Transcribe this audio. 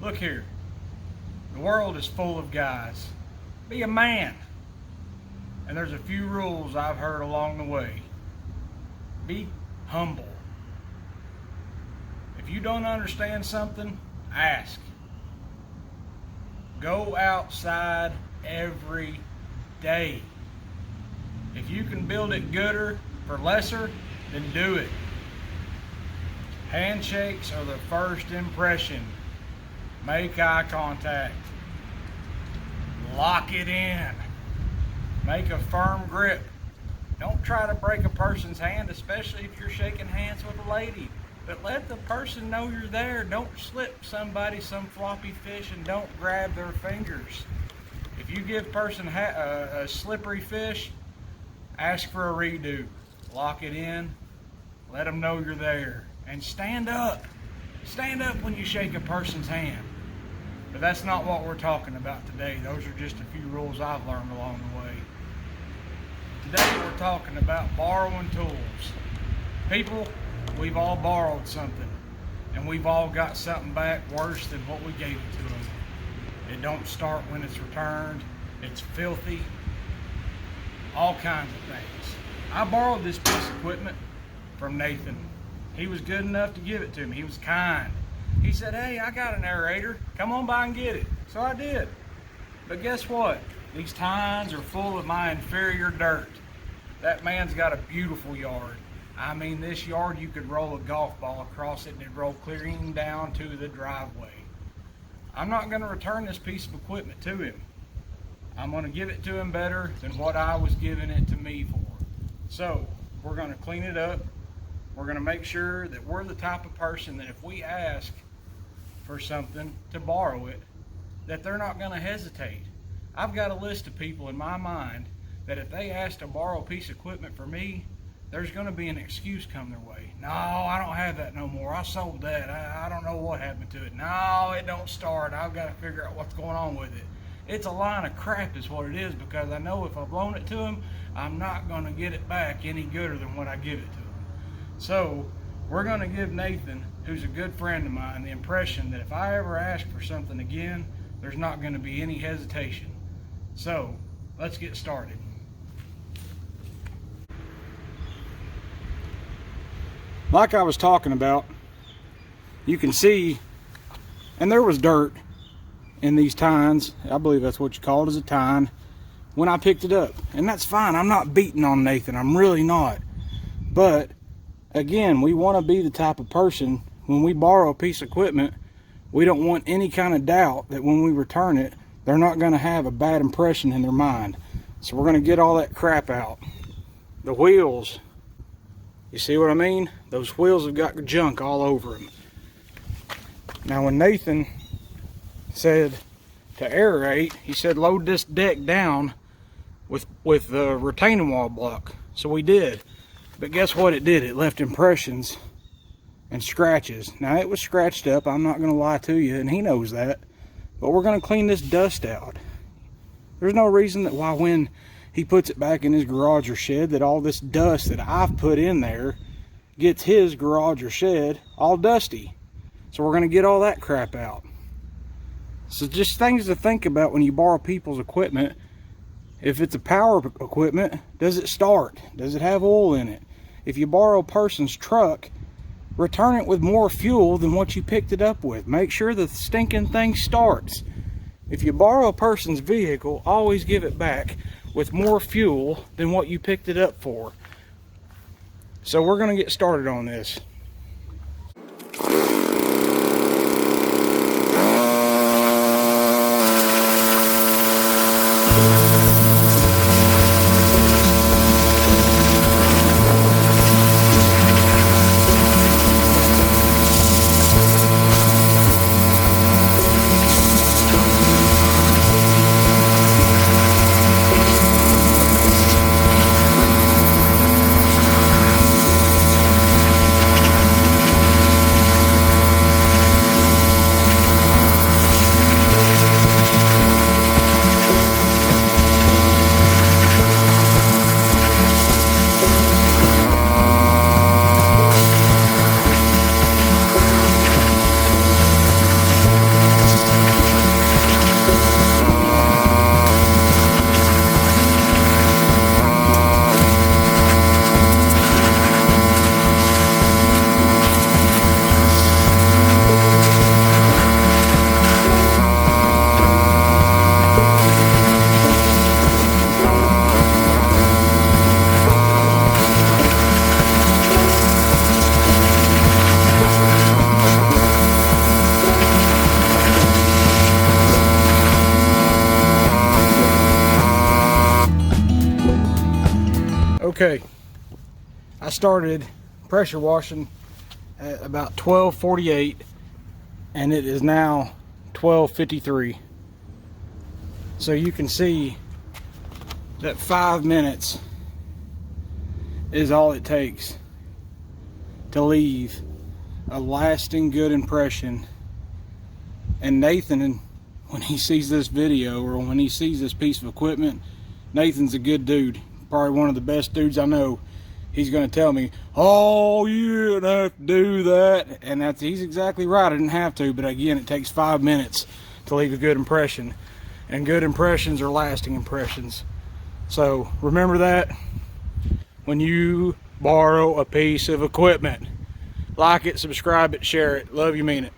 Look here, the world is full of guys. Be a man. And there's a few rules I've heard along the way. Be humble. If you don't understand something, ask. Go outside every day. If you can build it gooder for lesser, then do it. Handshakes are the first impression. Make eye contact. Lock it in. Make a firm grip. Don't try to break a person's hand, especially if you're shaking hands with a lady. But let the person know you're there. Don't slip somebody some floppy fish and don't grab their fingers. If you give a person a slippery fish, ask for a redo. Lock it in. Let them know you're there. And stand up. Stand up when you shake a person's hand. But that's not what we're talking about today. Those are just a few rules I've learned along the way. Today we're talking about borrowing tools. People, we've all borrowed something, and we've all got something back worse than what we gave it to them. It don't start when it's returned. It's filthy. All kinds of things. I borrowed this piece of equipment from Nathan. He was good enough to give it to me. He was kind. He said, hey, I got an aerator. Come on by and get it. So I did. But guess what? These tines are full of my inferior dirt. That man's got a beautiful yard. I mean, this yard, you could roll a golf ball across it and it'd roll clean down to the driveway. I'm not going to return this piece of equipment to him. I'm going to give it to him better than what I was giving it to me for. So we're going to clean it up. We're going to make sure that we're the type of person that if we ask for something to borrow it, that they're not going to hesitate. I've got a list of people in my mind that if they ask to borrow a piece of equipment for me, there's going to be an excuse come their way. No, I don't have that no more. I sold that. I don't know what happened to it. No, it don't start. I've got to figure out what's going on with it. It's a line of crap is what it is, because I know if I've loaned it to them, I'm not going to get it back any gooder than what I give it to them. So we're going to give Nathan, who's a good friend of mine, the impression that if I ever ask for something again, there's not going to be any hesitation. So let's get started. Like I was talking about, you can see, and there was dirt in these tines. I believe that's what you call it, as a tine, when I picked it up. And that's fine. I'm not beating on Nathan. I'm really not. But again, we want to be the type of person, when we borrow a piece of equipment, we don't want any kind of doubt that when we return it, they're not going to have a bad impression in their mind. So we're going to get all that crap out. The wheels, you see what I mean? Those wheels have got junk all over them. Now when Nathan said to aerate, he said load this deck down with the retaining wall block. So we did. But guess what it did? It left impressions and scratches. Now it was scratched up, I'm not going to lie to you, and he knows that. But we're going to clean this dust out. There's no reason that why when he puts it back in his garage or shed, that all this dust that I've put in there gets his garage or shed all dusty. So we're going to get all that crap out. So just things to think about when you borrow people's equipment. If it's a power equipment, does it start? Does it have oil in it? If you borrow a person's truck, return it with more fuel than what you picked it up with. Make sure the stinking thing starts. If you borrow a person's vehicle, always give it back with more fuel than what you picked it up for. So we're going to get started on this. Okay, I started pressure washing at about 12:48 and it is now 12:53. So you can see that 5 minutes is all it takes to leave a lasting good impression. And Nathan, when he sees this video or when he sees this piece of equipment, Nathan's a good dude, probably one of the best dudes I know. He's going to tell me, oh, you didn't have to do that. And he's exactly right. I didn't have to. But again, it takes 5 minutes to leave a good impression. And good impressions are lasting impressions. So remember that when you borrow a piece of equipment. Like it, subscribe it, share it. Love you, mean it.